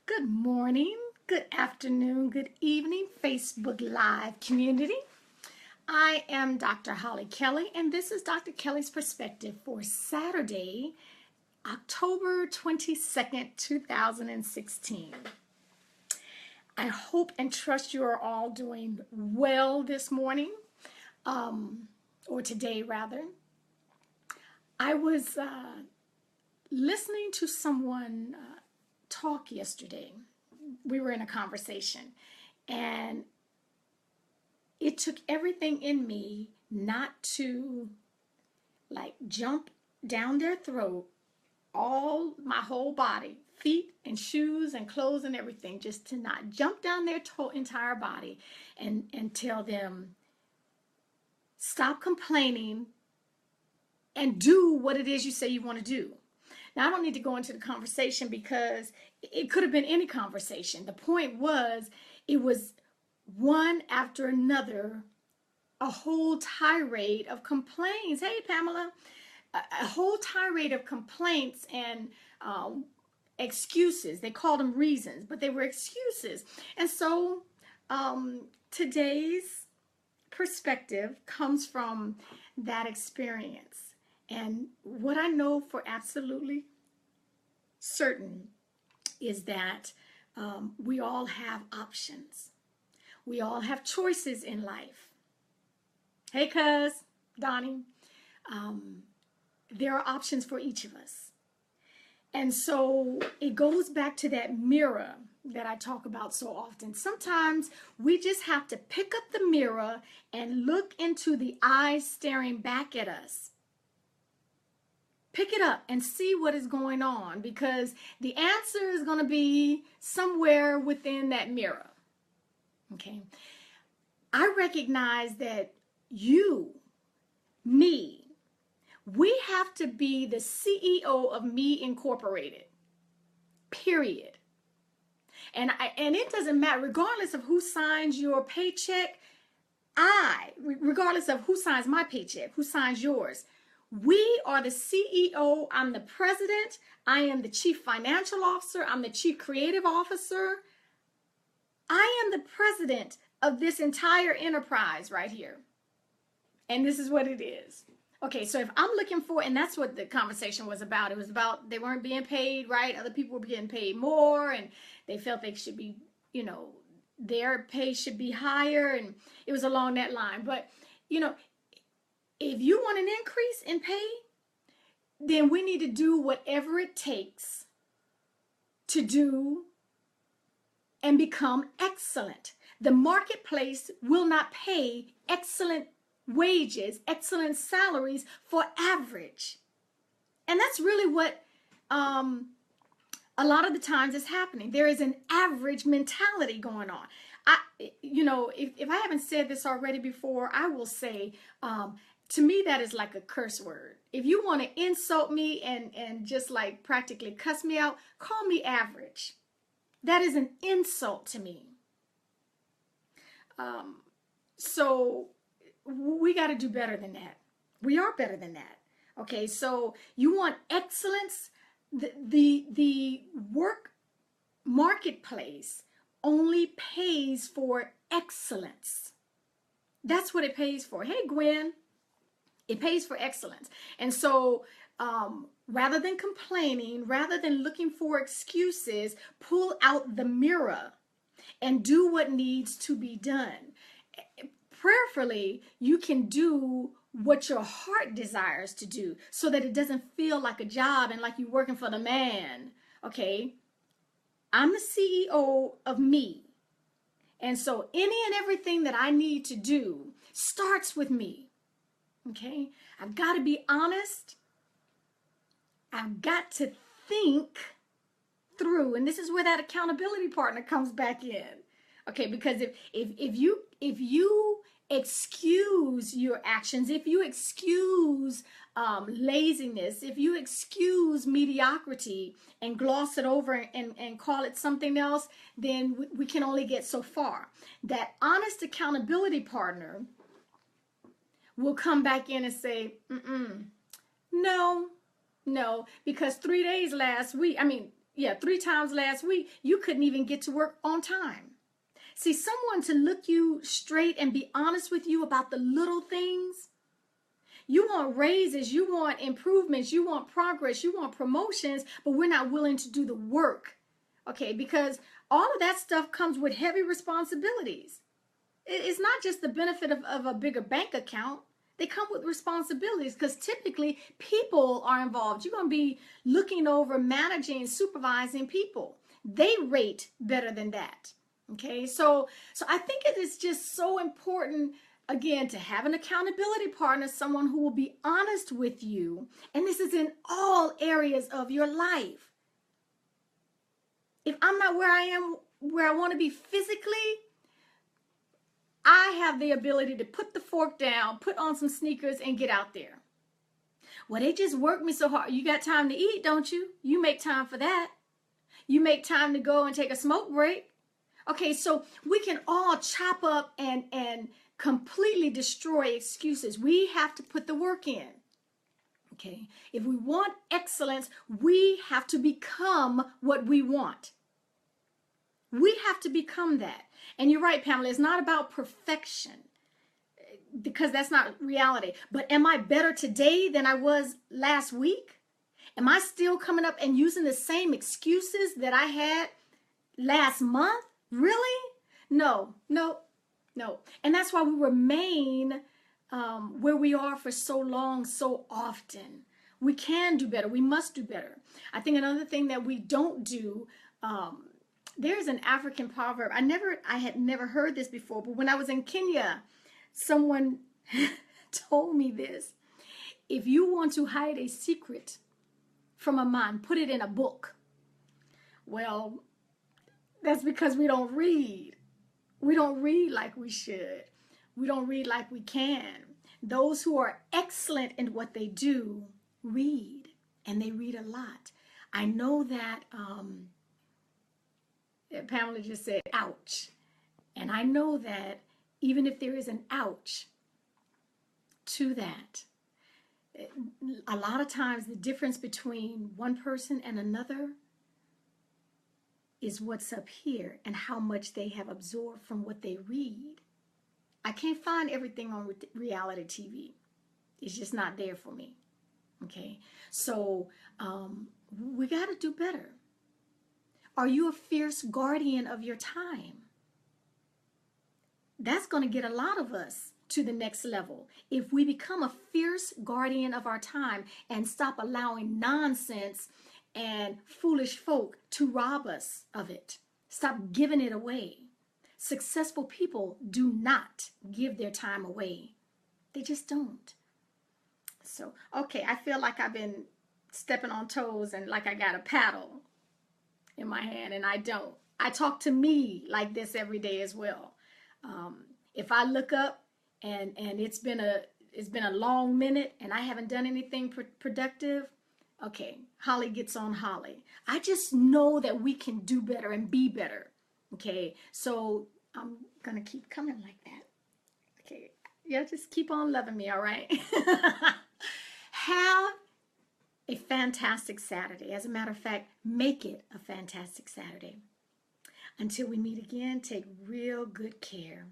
Good morning, good afternoon, good evening, Facebook Live community. I am Dr. Holly Kelly, and this is Dr. Kelly's Perspective for Saturday, October 22nd, 2016. I hope and trust you are all doing well this morning, or today rather. I was listening to someone talk yesterday. We were in a conversation, and it took everything in me not to jump down their throat, all my whole body, feet and shoes and clothes and everything, just to not jump down their entire body and tell them, stop complaining and do what it is you say you want to do. Now, I don't need to go into the conversation because it could have been any conversation. The point was, it was one after another, a whole tirade of complaints. Hey, Pamela, a whole tirade of complaints and excuses. They called them reasons, but they were excuses. And so today's perspective comes from that experience. And what I know for absolutely certain is that we all have options. We all have choices in life. Hey, cuz, Donnie, there are options for each of us. And so it goes back to that mirror that I talk about so often. Sometimes we just have to pick up the mirror and look into the eyes staring back at us. Pick it up and see what is going on, because the answer is going to be somewhere within that mirror. Okay. I recognize that you, me, we have to be the CEO of Me Incorporated. Period. And it doesn't matter, regardless of who signs your paycheck, regardless of who signs my paycheck, who signs yours, we are the CEO. I'm the president. I am the chief financial officer. I'm the chief creative officer. I am the president of this entire enterprise right here. And this is what it is. Okay, so if I'm looking for, and that's what the conversation was about. It was about they weren't being paid right. Other people were getting paid more, and they felt they should be, their pay should be higher. And it was along that line. But, if you want an increase in pay, then we need to do whatever it takes to do and become excellent. The marketplace will not pay excellent wages, excellent salaries for average. And that's really what a lot of the times is happening. There is an average mentality going on. If I haven't said this already before, I will say, to me, that is like a curse word. If you want to insult me and just like practically cuss me out, call me average. That is an insult to me. So we got to do better than that. We are better than that. Okay, so you want excellence? The work marketplace only pays for excellence. That's what it pays for. Hey, Gwen. It pays for excellence. And so rather than complaining, rather than looking for excuses, pull out the mirror and do what needs to be done. Prayerfully, you can do what your heart desires to do so that it doesn't feel like a job and like you're working for the man. Okay? I'm the CEO of me. And so any and everything that I need to do starts with me. Okay, I've got to be honest. I've got to think through, and this is where that accountability partner comes back in. Okay, because if you excuse your actions, if you excuse laziness, if you excuse mediocrity and gloss it over and call it something else, then we can only get so far. That honest accountability partner will come back in and say, no, because 3 days last week, yeah, 3 times last week, you couldn't even get to work on time. See, someone to look you straight and be honest with you about the little things. You want raises, you want improvements, you want progress, you want promotions, but we're not willing to do the work. Okay, because all of that stuff comes with heavy responsibilities. It's not just the benefit of a bigger bank account. They come with responsibilities because typically people are involved. You're going to be looking over, managing, supervising people. They rate better than that. Okay, so I think it is just so important, again, to have an accountability partner, someone who will be honest with you. And this is in all areas of your life. If I'm not where I am, where I want to be physically, I have the ability to put the fork down, put on some sneakers, and get out there. Well, they just work me so hard. You got time to eat, don't you? You make time for that. You make time to go and take a smoke break. Okay, so we can all chop up and completely destroy excuses. We have to put the work in. Okay, if we want excellence, we have to become what we want. We have to become that. And you're right, Pamela, it's not about perfection, because that's not reality. But am I better today than I was last week? Am I still coming up and using the same excuses that I had last month? Really? No. And that's why we remain where we are for so long, so often. We can do better. We must do better. I think another thing that we don't do, there's an African proverb. I had never heard this before, but when I was in Kenya, someone told me this. If you want to hide a secret from a man, put it in a book. Well, that's because we don't read. We don't read like we should. We don't read like we can. Those who are excellent in what they do read, and they read a lot. I know that Pamela just said, ouch. And I know that even if there is an ouch to that, a lot of times the difference between one person and another is what's up here and how much they have absorbed from what they read. I can't find everything on reality TV. It's just not there for me. Okay, so we got to do better. Are you a fierce guardian of your time? That's going to get a lot of us to the next level. If we become a fierce guardian of our time and stop allowing nonsense and foolish folk to rob us of it. Stop giving it away. Successful people do not give their time away. They just don't. So, okay, I feel like I've been stepping on toes and like I got a paddle in my hand, and I don't. I talk to me like this every day as well. If I look up and it's been a long minute and I haven't done anything productive, okay, Holly gets on Holly. I just know that we can do better and be better. Okay, so I'm gonna keep coming like that. Okay, yeah, just keep on loving me, all right? Have a fantastic Saturday. As a matter of fact, make it a fantastic Saturday. Until we meet again, take real good care.